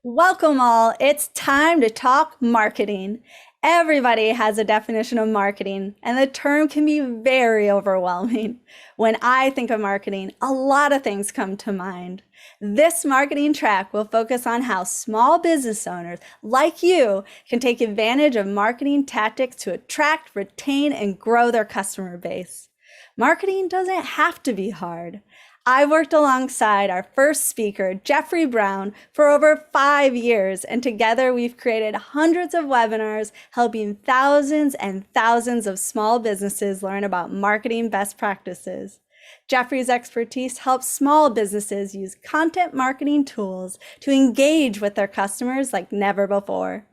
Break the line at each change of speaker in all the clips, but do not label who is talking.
Welcome all. It's time to talk marketing. Everybody has a definition of marketing, and the term can be very overwhelming. When I think of marketing, a lot of things come to mind. This marketing track will focus on how small business owners like you can take advantage of marketing tactics to attract, retain, and grow their customer base. Marketing doesn't have to be hard. I worked alongside our first speaker, Geoffrey Brown, for over 5 years, and together we've created hundreds of webinars helping thousands and thousands of small businesses learn about marketing best practices. Geoffrey's expertise helps small businesses use content marketing tools to engage with their customers like never before.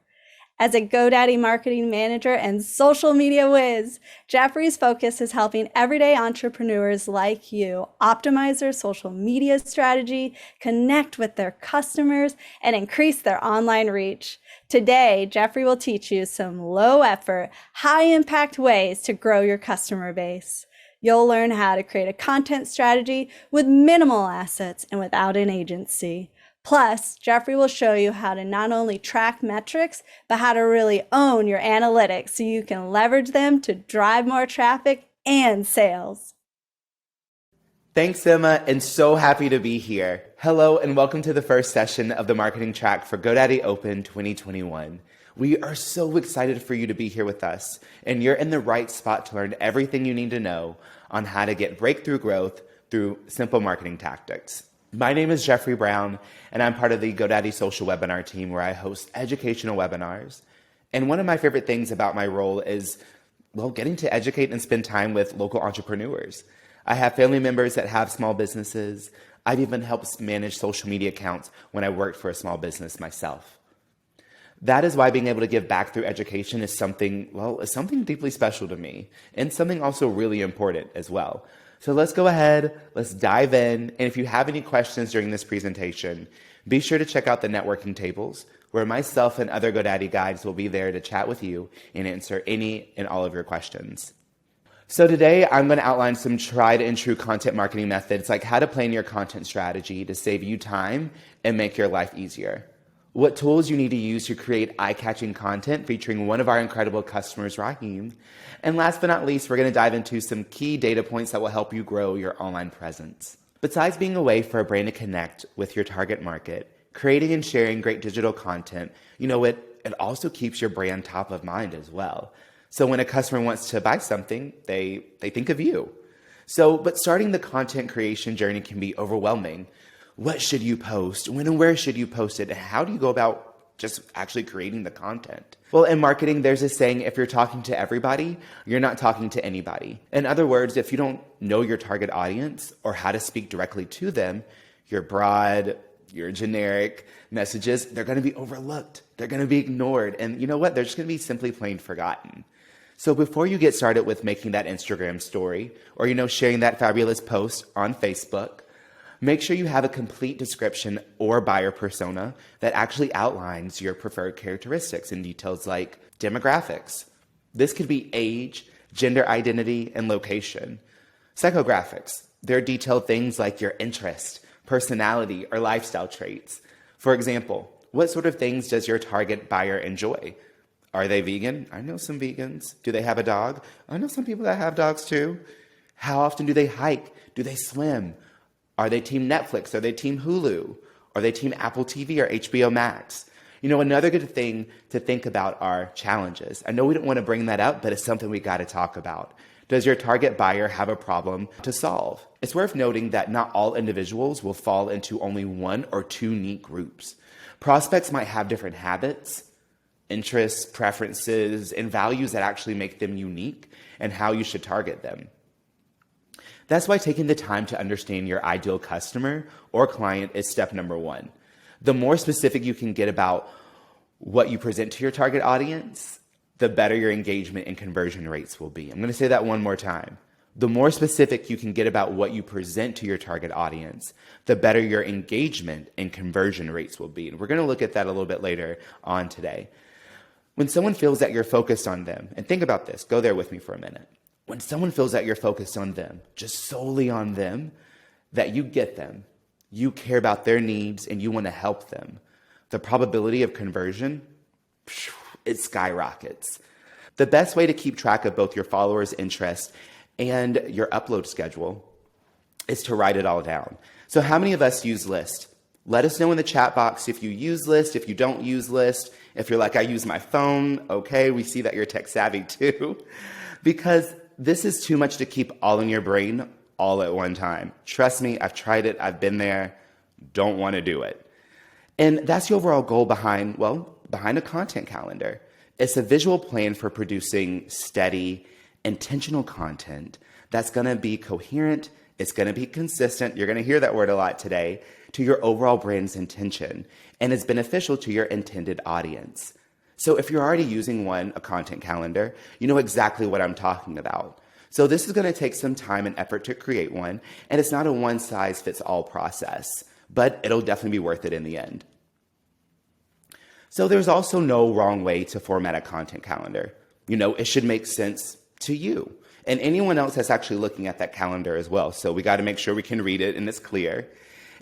As a GoDaddy marketing manager and social media whiz, Geoffrey's focus is helping everyday entrepreneurs like you optimize their social media strategy, connect with their customers, and increase their online reach. Today, Geoffrey will teach you some low-effort, high-impact ways to grow your customer base. You'll learn how to create a content strategy with minimal assets and without an agency. Plus, Geoffrey will show you how to not only track metrics, but how to really own your analytics so you can leverage them to drive more traffic and sales.
Thanks, Emma, and so happy to be here. Hello, and welcome to the first session of the marketing track for GoDaddy Open 2021. We are so excited for you to be here with us, and you're in the right spot to learn everything you need to know on how to get breakthrough growth through simple marketing tactics. My name is Geoffrey Brown, and I'm part of the GoDaddy social webinar team where I host educational webinars. And one of my favorite things about my role is, getting to educate and spend time with local entrepreneurs. I have family members that have small businesses. I've even helped manage social media accounts when I worked for a small business myself. That is why being able to give back through education is something deeply special to me, and something also really important as well. So let's go ahead, let's dive in, and if you have any questions during this presentation, be sure to check out the networking tables, where myself and other GoDaddy guides will be there to chat with you and answer any and all of your questions. So today, I'm going to outline some tried and true content marketing methods, like how to plan your content strategy to save you time and make your life easier. What tools you need to use to create eye-catching content featuring one of our incredible customers, Raheem. And last but not least, we're going to dive into some key data points that will help you grow your online presence. Besides being a way for a brand to connect with your target market, creating and sharing great digital content, it also keeps your brand top of mind as well. So when a customer wants to buy something, they think of you. But starting the content creation journey can be overwhelming. What should you post? When and where should you post it? And how do you go about just actually creating the content? Well, in marketing, there's a saying, if you're talking to everybody, you're not talking to anybody. In other words, if you don't know your target audience or how to speak directly to them, your broad, your generic messages, they're going to be overlooked. They're going to be ignored. And you know what? They're just going to be simply plain forgotten. So before you get started with making that Instagram story or, sharing that fabulous post on Facebook, make sure you have a complete description or buyer persona that actually outlines your preferred characteristics and details like demographics. This could be age, gender identity, and location. Psychographics. They're detailed things like your interest, personality, or lifestyle traits. For example, what sort of things does your target buyer enjoy? Are they vegan? I know some vegans. Do they have a dog? I know some people that have dogs too. How often do they hike? Do they swim? Are they team Netflix? Are they team Hulu? Are they team Apple TV or HBO Max? Another good thing to think about are challenges. I know we don't want to bring that up, but it's something we got to talk about. Does your target buyer have a problem to solve? It's worth noting that not all individuals will fall into only one or two neat groups. Prospects might have different habits, interests, preferences, and values that actually make them unique and how you should target them. That's why taking the time to understand your ideal customer or client is step number one. The more specific you can get about what you present to your target audience, the better your engagement and conversion rates will be. I'm going to say that one more time. The more specific you can get about what you present to your target audience, the better your engagement and conversion rates will be. And we're going to look at that a little bit later on today. When someone feels that you're focused on them, and think about this, go there with me for a minute. When someone feels that you're focused on them, just solely on them, that you get them, you care about their needs, and you want to help them, the probability of conversion, it skyrockets. The best way to keep track of both your followers' interest and your upload schedule is to write it all down. So how many of us use List? Let us know in the chat box if you use List, if you don't use List. If you're like, I use my phone, okay, we see that you're tech savvy too. Because this is too much to keep all in your brain all at one time. Trust me, I've tried it, I've been there, don't want to do it. And that's the overall goal behind a content calendar. It's a visual plan for producing steady, intentional content that's going to be coherent, it's going to be consistent, you're going to hear that word a lot today, to your overall brand's intention, and is beneficial to your intended audience. So if you're already using a content calendar, you know exactly what I'm talking about. So this is going to take some time and effort to create one, and it's not a one-size-fits-all process, but it'll definitely be worth it in the end. So there's also no wrong way to format a content calendar. It should make sense to you and anyone else that's actually looking at that calendar as well. So we got to make sure we can read it and it's clear.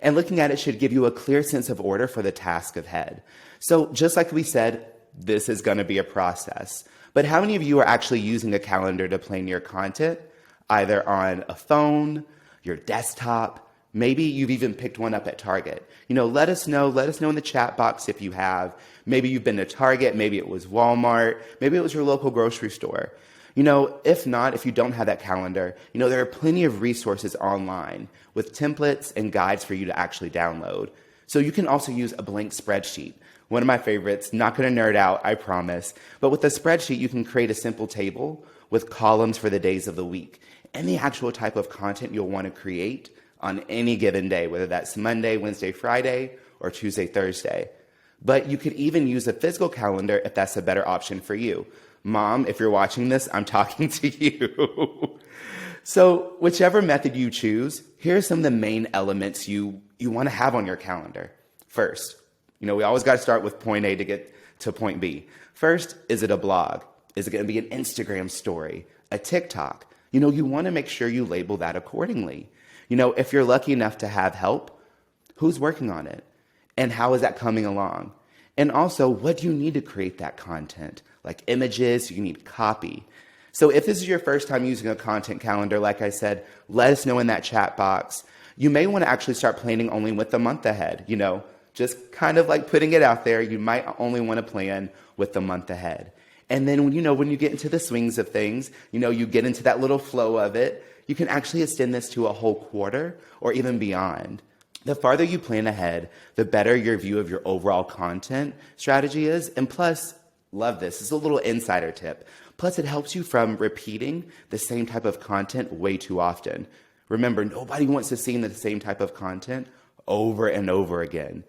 And looking at it should give you a clear sense of order for the task ahead. So just like we said, this is going to be a process. But how many of you are actually using a calendar to plan your content, either on a phone, your desktop? Maybe you've even picked one up at Target. Let us know in the chat box if you have. Maybe you've been to Target, maybe it was Walmart, maybe it was your local grocery store. If not, if you don't have that calendar, there are plenty of resources online with templates and guides for you to actually download. So you can also use a blank spreadsheet. One of my favorites, not going to nerd out, I promise. But with a spreadsheet, you can create a simple table with columns for the days of the week and the actual type of content you'll want to create on any given day, whether that's Monday, Wednesday, Friday, or Tuesday, Thursday. But you could even use a physical calendar if that's a better option for you. Mom, if you're watching this, I'm talking to you. So whichever method you choose, here are some of the main elements you want to have on your calendar. First, we always got to start with point A to get to point B. First, is it a blog? Is it going to be an Instagram story, a TikTok? You want to make sure you label that accordingly. If you're lucky enough to have help, who's working on it? And how is that coming along? And also, what do you need to create that content? Like images, you need copy. So if this is your first time using a content calendar, like I said, let us know in that chat box. You may want to actually start planning only with the month ahead, just kind of like putting it out there. You might only want to plan with the month ahead. And then, when you get into the swings of things, you get into that little flow of it, you can actually extend this to a whole quarter or even beyond. The farther you plan ahead, the better your view of your overall content strategy is. And plus, love this. It's a little insider tip. Plus, it helps you from repeating the same type of content way too often. Remember, nobody wants to see the same type of content over and over again.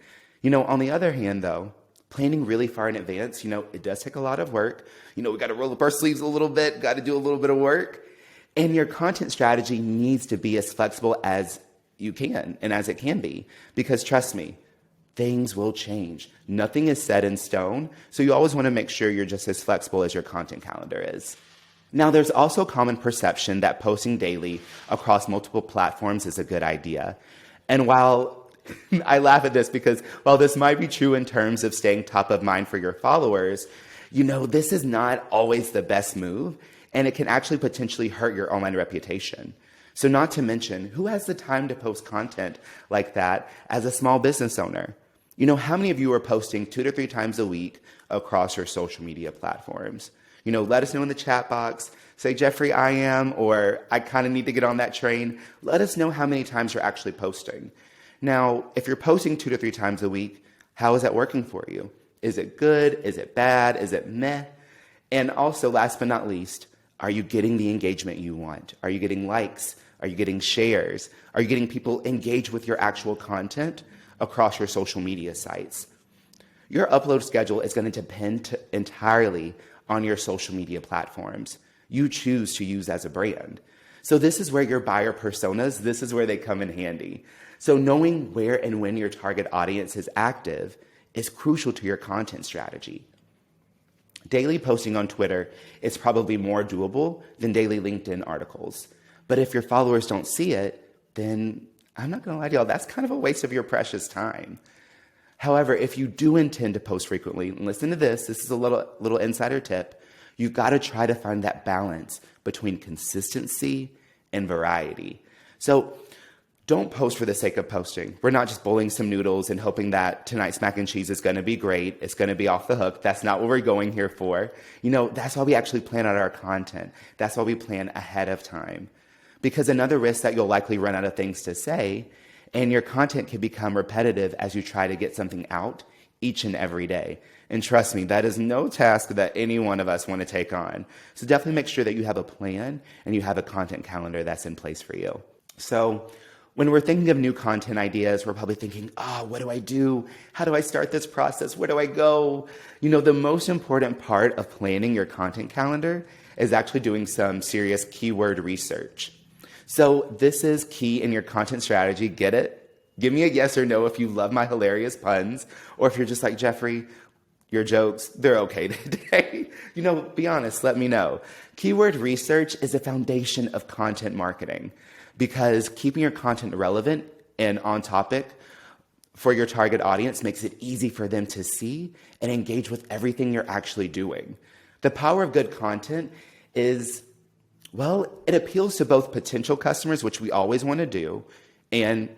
On the other hand, though, planning really far in advance, it does take a lot of work. We got to roll up our sleeves a little bit, got to do a little bit of work. And your content strategy needs to be as flexible as you can and as it can be. Because trust me, things will change. Nothing is set in stone. So you always want to make sure you're just as flexible as your content calendar is. Now, there's also a common perception that posting daily across multiple platforms is a good idea. And while I laugh at this because while this might be true in terms of staying top of mind for your followers, this is not always the best move, and it can actually potentially hurt your online reputation. So not to mention, who has the time to post content like that as a small business owner? How many of you are posting 2 to 3 times a week across your social media platforms? Let us know in the chat box. Say, Geoffrey, I am, or I kind of need to get on that train. Let us know how many times you're actually posting. Now, if you're posting 2 to 3 times a week, how is that working for you? Is it good? Is it bad? Is it meh? And also, last but not least, are you getting the engagement you want? Are you getting likes? Are you getting shares? Are you getting people engaged with your actual content across your social media sites? Your upload schedule is going to depend entirely on your social media platforms you choose to use as a brand. So this is where your buyer personas, this is where they come in handy. So knowing where and when your target audience is active is crucial to your content strategy. Daily posting on Twitter is probably more doable than daily LinkedIn articles. But if your followers don't see it, then I'm not going to lie to y'all, that's kind of a waste of your precious time. However, if you do intend to post frequently, and listen to this is a little insider tip, you've got to try to find that balance between consistency and variety. So don't post for the sake of posting. We're not just boiling some noodles and hoping that tonight's mac and cheese is going to be great. It's going to be off the hook. That's not what we're going here for. That's why we actually plan out our content. That's why we plan ahead of time. Because another risk that you'll likely run out of things to say, and your content can become repetitive as you try to get something out each and every day. And trust me, that is no task that any one of us want to take on. So definitely make sure that you have a plan and you have a content calendar that's in place for you. So when we're thinking of new content ideas, we're probably thinking, what do I do? How do I start this process? Where do I go? The most important part of planning your content calendar is actually doing some serious keyword research. So this is key in your content strategy. Get it? Give me a yes or no if you love my hilarious puns, or if you're just like, Geoffrey, your jokes, they're okay today. Be honest, let me know. Keyword research is a foundation of content marketing, because keeping your content relevant and on topic for your target audience makes it easy for them to see and engage with everything you're actually doing. The power of good content is, it appeals to both potential customers, which we always want to do, and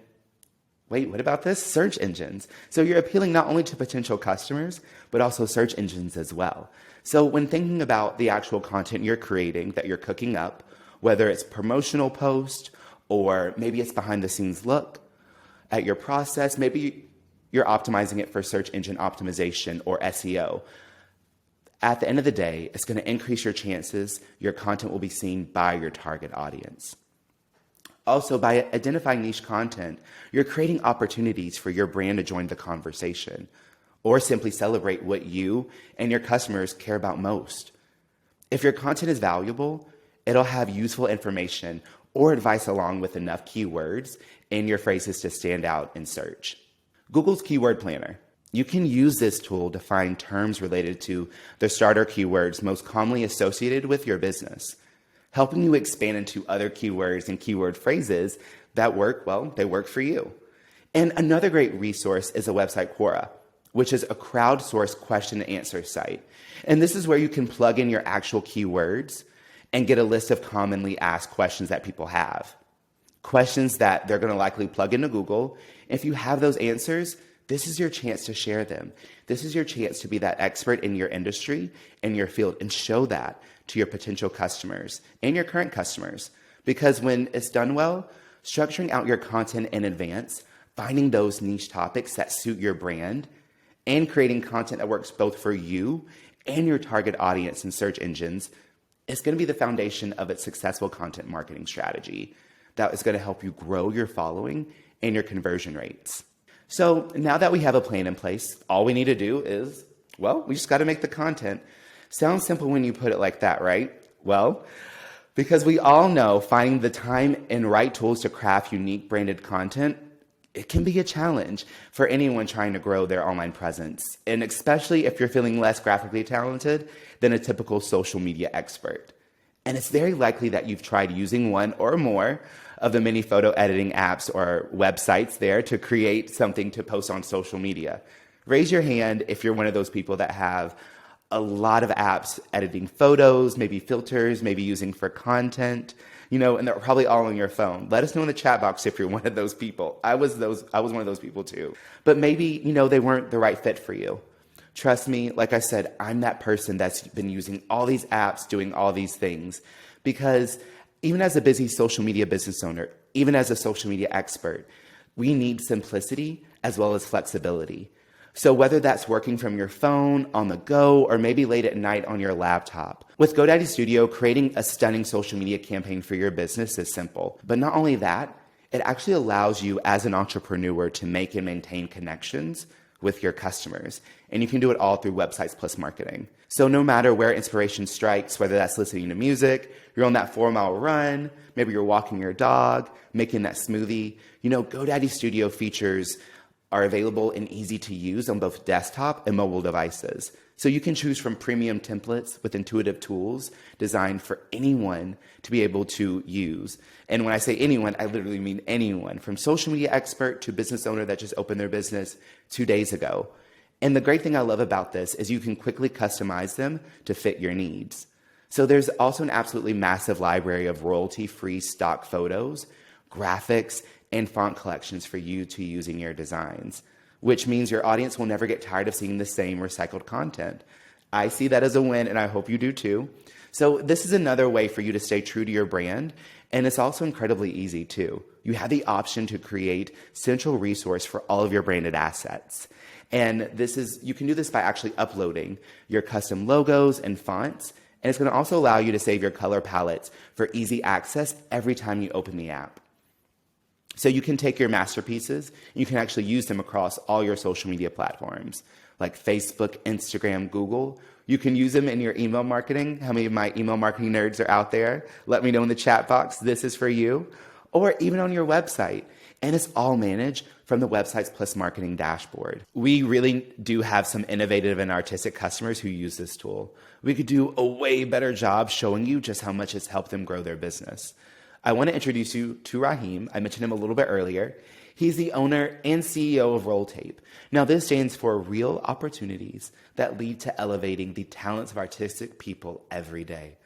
wait, what about this? Search engines. So you're appealing not only to potential customers, but also search engines as well. So when thinking about the actual content you're creating, that you're cooking up, whether it's promotional post, or maybe it's behind the scenes look at your process, maybe you're optimizing it for search engine optimization or SEO. At the end of the day, it's going to increase your chances your content will be seen by your target audience. Also, by identifying niche content, you're creating opportunities for your brand to join the conversation or simply celebrate what you and your customers care about most. If your content is valuable, it'll have useful information or advice along with enough keywords in your phrases to stand out in search. Google's Keyword Planner. You can use this tool to find terms related to the starter keywords most commonly associated with your business, helping you expand into other keywords and keyword phrases that work, they work for you. And another great resource is a website, Quora, which is a crowdsourced question and answer site. And this is where you can plug in your actual keywords and get a list of commonly asked questions that people have. Questions that they're going to likely plug into Google. If you have those answers, this is your chance to share them. This is your chance to be that expert in your industry, in your field, and show that to your potential customers and your current customers. Because when it's done well, structuring out your content in advance, finding those niche topics that suit your brand, and creating content that works both for you and your target audience and search engines is going to be the foundation of a successful content marketing strategy that is going to help you grow your following and your conversion rates. So now that we have a plan in place, all we need to do is, we just got to make the content. Sounds simple when you put it like that, right? Well, because we all know finding the time and right tools to craft unique branded content, it can be a challenge for anyone trying to grow their online presence. And especially if you're feeling less graphically talented than a typical social media expert. And it's very likely that you've tried using one or more of the many photo editing apps or websites there to create something to post on social media. Raise your hand if you're one of those people that have a lot of apps editing photos, maybe filters, maybe using for content, and they're probably all on your phone. Let us know in the chat box if you're one of those people. I was one of those people too. But maybe, they weren't the right fit for you. Trust me, like I said, I'm that person that's been using all these apps, doing all these things, because even as a busy social media business owner, even as a social media expert, we need simplicity as well as flexibility. So whether that's working from your phone, on the go, or maybe late at night on your laptop, with GoDaddy Studio, creating a stunning social media campaign for your business is simple. But not only that, it actually allows you as an entrepreneur to make and maintain connections with your customers. And you can do it all through Websites Plus Marketing. So no matter where inspiration strikes, whether that's listening to music, you're on that 4-mile run, maybe you're walking your dog, making that smoothie, GoDaddy Studio features are available and easy to use on both desktop and mobile devices. So you can choose from premium templates with intuitive tools designed for anyone to be able to use. And when I say anyone, I literally mean anyone, from social media expert to business owner that just opened their business 2 days ago. And the great thing I love about this is you can quickly customize them to fit your needs. So there's also an absolutely massive library of royalty-free stock photos, graphics, and font collections for you to use in your designs, which means your audience will never get tired of seeing the same recycled content. I see that as a win, and I hope you do too. So this is another way for you to stay true to your brand, and it's also incredibly easy too. You have the option to create central resource for all of your branded assets. And you can do this by actually uploading your custom logos and fonts, and it's going to also allow you to save your color palettes for easy access every time you open the app. So you can take your masterpieces, and you can actually use them across all your social media platforms, like Facebook, Instagram, Google. You can use them in your email marketing. How many of my email marketing nerds are out there? Let me know in the chat box. This is for you. Or even on your website. And it's all managed from the Websites Plus Marketing dashboard. We really do have some innovative and artistic customers who use this tool. We could do a way better job showing you just how much it's helped them grow their business. I want to introduce you to Raheem. I mentioned him a little bit earlier. He's the owner and CEO of Roll Tape. Now, this stands for Real Opportunities that Lead to Elevating the Talents of Artistic People Every Day.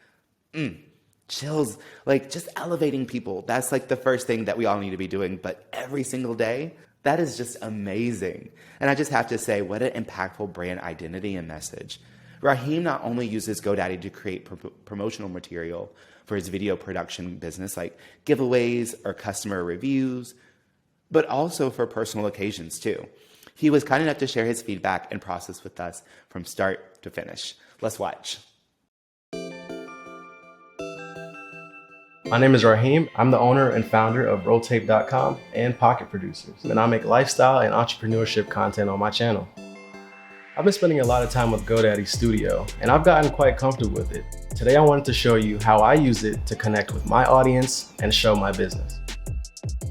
Chills, like just elevating people. That's like the first thing that we all need to be doing, but every single day, that is just amazing. And I just have to say, what an impactful brand identity and message. Raheem not only uses GoDaddy to create promotional material for his video production business, like giveaways or customer reviews, but also for personal occasions too. He was kind enough to share his feedback and process with us from start to finish. Let's watch.
My name is Raheem. I'm the owner and founder of Rolltape.com and Pocket Producers, and I make lifestyle and entrepreneurship content on my channel. I've been spending a lot of time with GoDaddy Studio, and I've gotten quite comfortable with it. Today I wanted to show you how I use it to connect with my audience and show my business.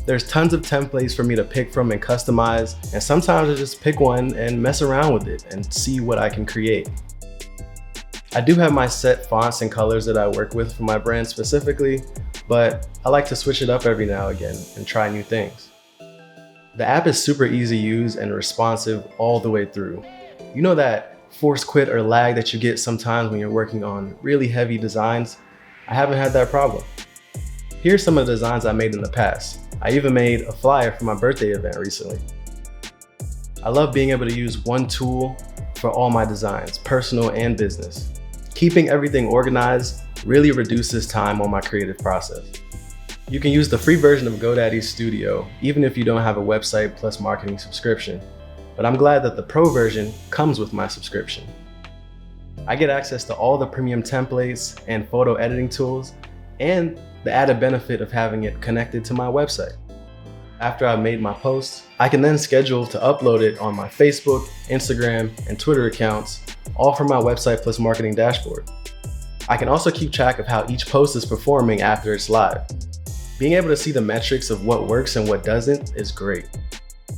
There's tons of templates for me to pick from and customize, and sometimes I just pick one and mess around with it and see what I can create. I do have my set fonts and colors that I work with for my brand specifically, but I like to switch it up every now and again and try new things. The app is super easy to use and responsive all the way through. You know that force quit or lag that you get sometimes when you're working on really heavy designs? I haven't had that problem. Here's some of the designs I made in the past. I even made a flyer for my birthday event recently. I love being able to use one tool for all my designs, personal and business. Keeping everything organized really reduces time on my creative process. You can use the free version of GoDaddy Studio even if you don't have a Website Plus Marketing subscription, but I'm glad that the Pro version comes with my subscription. I get access to all the premium templates and photo editing tools and the added benefit of having it connected to my website. After I've made my posts, I can then schedule to upload it on my Facebook, Instagram, and Twitter accounts, all from my Website Plus Marketing dashboard. I can also keep track of how each post is performing after it's live. Being able to see the metrics of what works and what doesn't is great.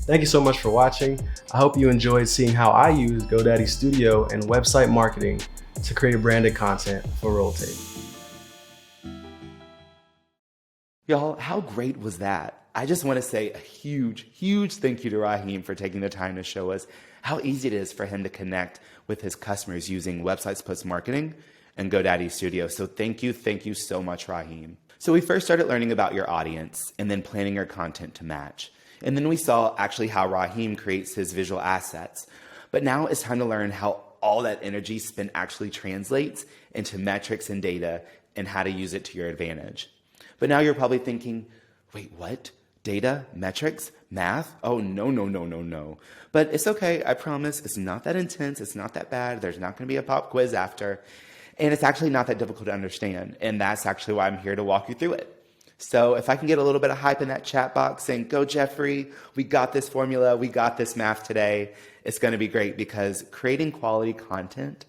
Thank you so much for watching. I hope you enjoyed seeing how I use GoDaddy Studio and website marketing to create branded content for Roll Tape.
Y'all, how great was that? I just want to say a huge, huge thank you to Raheem for taking the time to show us how easy it is for him to connect with his customers using Websites Plus Marketing and GoDaddy Studio. So thank you so much, Raheem. So we first started learning about your audience and then planning your content to match. And then we saw actually how Raheem creates his visual assets. But now it's time to learn how all that energy spent actually translates into metrics and data and how to use it to your advantage. But now you're probably thinking, wait, what? Data, metrics, math? Oh, no. But it's okay, I promise. It's not that intense. It's not that bad. There's not going to be a pop quiz after. And it's actually not that difficult to understand. And that's actually why I'm here to walk you through it. So if I can get a little bit of hype in that chat box saying, go Geoffrey, we got this formula, we got this math today, it's going to be great because creating quality content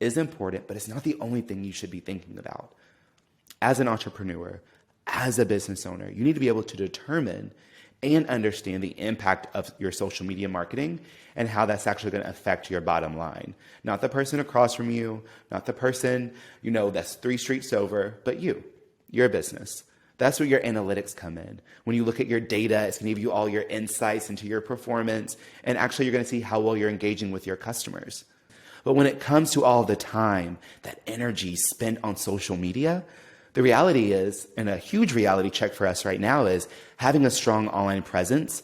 is important, but it's not the only thing you should be thinking about. As an entrepreneur, as a business owner, you need to be able to determine and understand the impact of your social media marketing and how that's actually going to affect your bottom line. Not the person across from you, not the person, that's 3 streets over, but your business. That's where your analytics come in. When you look at your data, it's going to give you all your insights into your performance, and actually you're going to see how well you're engaging with your customers. But when it comes to all the time, that energy spent on social media, the reality is, and a huge reality check for us right now is having a strong online presence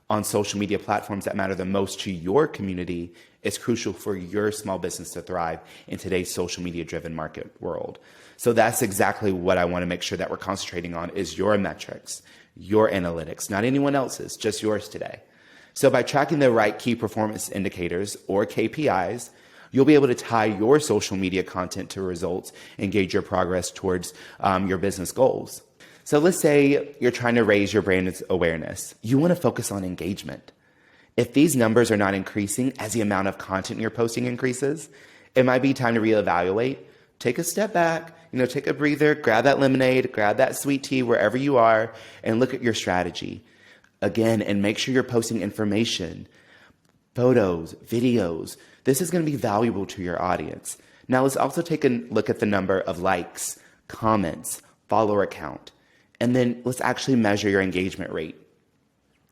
on social media platforms that matter the most to your community is crucial for your small business to thrive in today's social media driven market world. So that's exactly what I want to make sure that we're concentrating on is your metrics, your analytics, not anyone else's, just yours today. So by tracking the right key performance indicators or KPIs, you'll be able to tie your social media content to results and gauge your progress towards your business goals. So let's say you're trying to raise your brand awareness. You want to focus on engagement. If these numbers are not increasing as the amount of content you're posting increases, it might be time to reevaluate. Take a step back, take a breather, grab that lemonade, grab that sweet tea wherever you are, and look at your strategy. Again, and make sure you're posting information, photos, videos. This is going to be valuable to your audience. Now let's also take a look at the number of likes, comments, follower count, and then let's actually measure your engagement rate.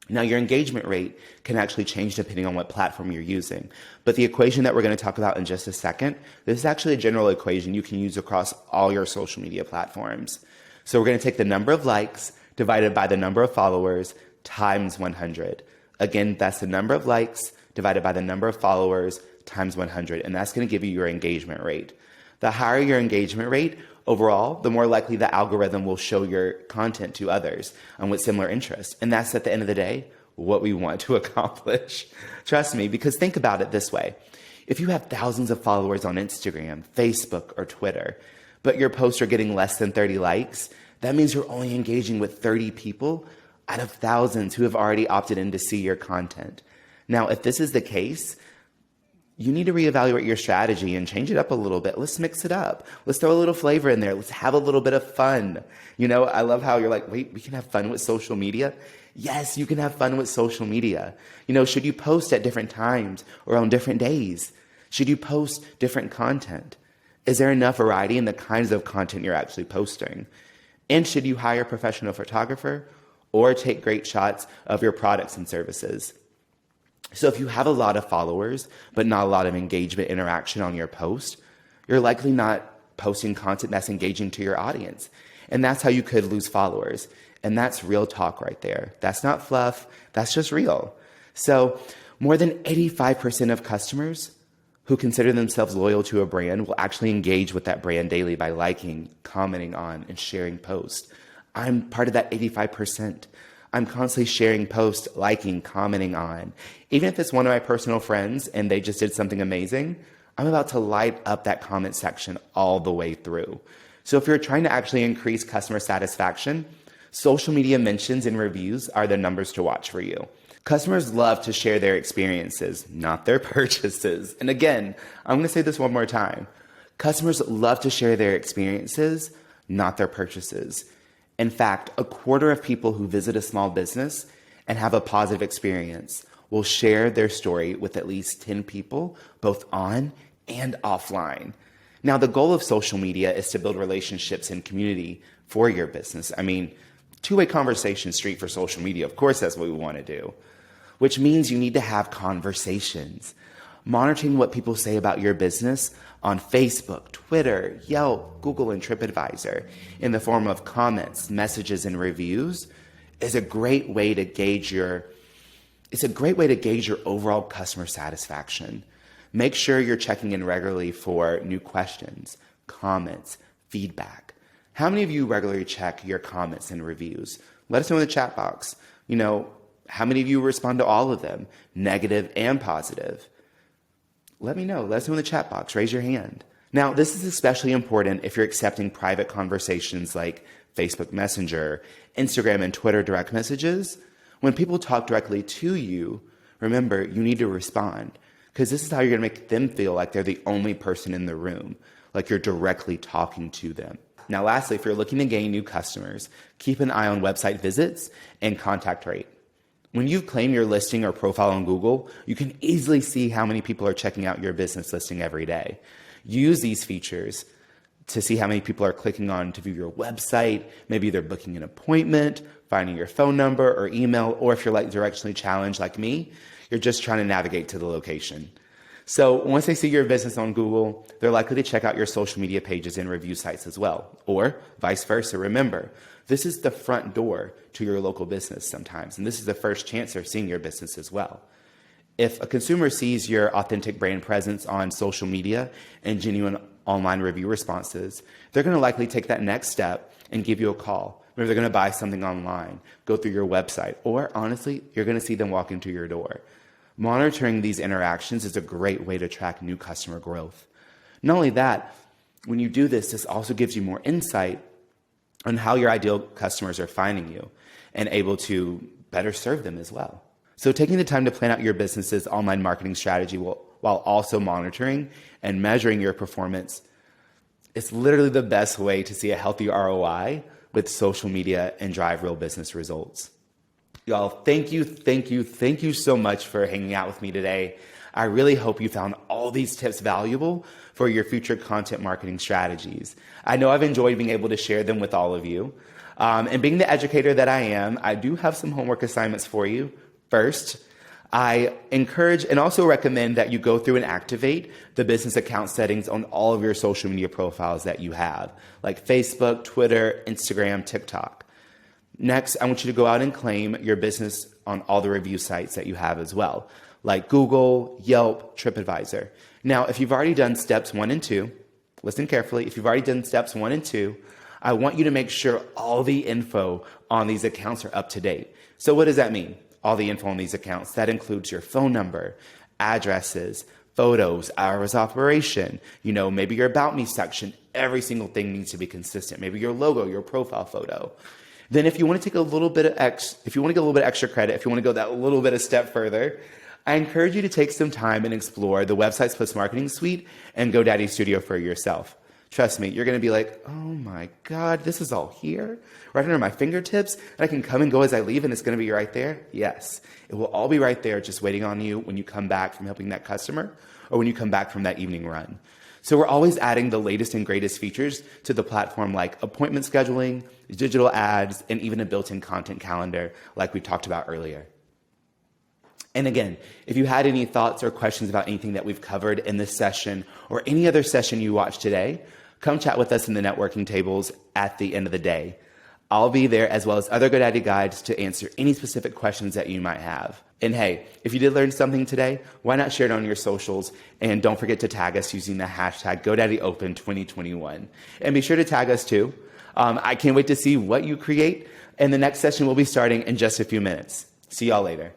Now, your engagement rate can actually change depending on what platform you're using. But the equation that we're going to talk about in just a second, this is actually a general equation you can use across all your social media platforms. So we're going to take the number of likes divided by the number of followers times 100. Again, that's the number of likes divided by the number of followers times 100. And that's going to give you your engagement rate. The higher your engagement rate, overall, the more likely the algorithm will show your content to others with similar interests. And that's at the end of the day, what we want to accomplish. Trust me, because think about it this way. If you have thousands of followers on Instagram, Facebook, or Twitter, but your posts are getting less than 30 likes, that means you're only engaging with 30 people out of thousands who have already opted in to see your content. Now, if this is the case, you need to reevaluate your strategy and change it up a little bit. Let's mix it up. Let's throw a little flavor in there. Let's have a little bit of fun. I love how you're like, wait, we can have fun with social media? Yes, you can have fun with social media. Should you post at different times or on different days? Should you post different content? Is there enough variety in the kinds of content you're actually posting? And should you hire a professional photographer or take great shots of your products and services? So if you have a lot of followers, but not a lot of engagement interaction on your post, you're likely not posting content that's engaging to your audience. And that's how you could lose followers. And that's real talk right there. That's not fluff. That's just real. So more than 85% of customers who consider themselves loyal to a brand will actually engage with that brand daily by liking, commenting on, and sharing posts. I'm part of that 85%. I'm constantly sharing posts, liking, commenting on. Even if it's one of my personal friends and they just did something amazing, I'm about to light up that comment section all the way through. So if you're trying to actually increase customer satisfaction, social media mentions and reviews are the numbers to watch for you. Customers love to share their experiences, not their purchases. And again, I'm going to say this one more time. Customers love to share their experiences, not their purchases. In fact, a quarter of people who visit a small business and have a positive experience will share their story with at least 10 people, both on and offline. Now, the goal of social media is to build relationships and community for your business. Two-way conversation street for social media. Of course, that's what we want to do, which means you need to have conversations. Monitoring what people say about your business on Facebook, Twitter, Yelp, Google, and TripAdvisor in the form of comments, messages, and reviews is a great way to gauge your overall customer satisfaction. Make sure you're checking in regularly for new questions, comments, feedback. How many of you regularly check your comments and reviews? Let us know in the chat box. How many of you respond to all of them, negative and positive? Let me know. Let us know in the chat box. Raise your hand. Now, this is especially important if you're accepting private conversations like Facebook Messenger, Instagram, and Twitter direct messages. When people talk directly to you, remember, you need to respond, because this is how you're going to make them feel like they're the only person in the room, like you're directly talking to them. Now, lastly, if you're looking to gain new customers, keep an eye on website visits and contact rate. When you claim your listing or profile on Google, you can easily see how many people are checking out your business listing every day. Use these features to see how many people are clicking on to view your website. Maybe they're booking an appointment, finding your phone number or email, or if you're like directionally challenged like me, you're just trying to navigate to the location. So once they see your business on Google, they're likely to check out your social media pages and review sites as well, or vice versa. Remember, this is the front door to your local business sometimes, and this is the first chance they're seeing your business as well. If a consumer sees your authentic brand presence on social media and genuine online review responses, they're going to likely take that next step and give you a call. Maybe they're going to buy something online, go through your website, or honestly, you're going to see them walk into your door. Monitoring these interactions is a great way to track new customer growth. Not only that, when you do this, this also gives you more insight on how your ideal customers are finding you and able to better serve them as well. So taking the time to plan out your business's online marketing strategy while also monitoring and measuring your performance is literally the best way to see a healthy ROI with social media and drive real business results. Y'all, thank you so much for hanging out with me today. I really hope you found all these tips valuable for your future content marketing strategies. I know I've enjoyed being able to share them with all of you. And being the educator that I am, I do have some homework assignments for you. First, I encourage and also recommend that you go through and activate the business account settings on all of your social media profiles that you have, like Facebook, Twitter, Instagram, TikTok. Next, I want you to go out and claim your business on all the review sites that you have as well, like Google, Yelp, TripAdvisor. Now, if you've already done steps 1 and 2, listen carefully. If you've already done steps 1 and 2, I want you to make sure all the info on these accounts are up to date. So what does that mean? All the info on these accounts. That includes your phone number, addresses, photos, hours of operation, maybe your About Me section. Every single thing needs to be consistent. Maybe your logo, your profile photo. Then if you want to take a little bit of if you want to get a little bit extra credit, if you want to go that little bit a step further, I encourage you to take some time and explore the Websites Plus Marketing Suite and GoDaddy Studio for yourself. Trust me, you're going to be like, oh my God, this is all here, right under my fingertips, and I can come and go as I leave, and it's going to be right there? Yes, it will all be right there just waiting on you when you come back from helping that customer or when you come back from that evening run. So we're always adding the latest and greatest features to the platform, like appointment scheduling, digital ads, and even a built-in content calendar like we talked about earlier. And again, if you had any thoughts or questions about anything that we've covered in this session or any other session you watched today, come chat with us in the networking tables at the end of the day. I'll be there as well as other GoDaddy guides to answer any specific questions that you might have. And hey, if you did learn something today, why not share it on your socials? And don't forget to tag us using the hashtag GoDaddyOpen2021. And be sure to tag us too. I can't wait to see what you create. And the next session will be starting in just a few minutes. See y'all later.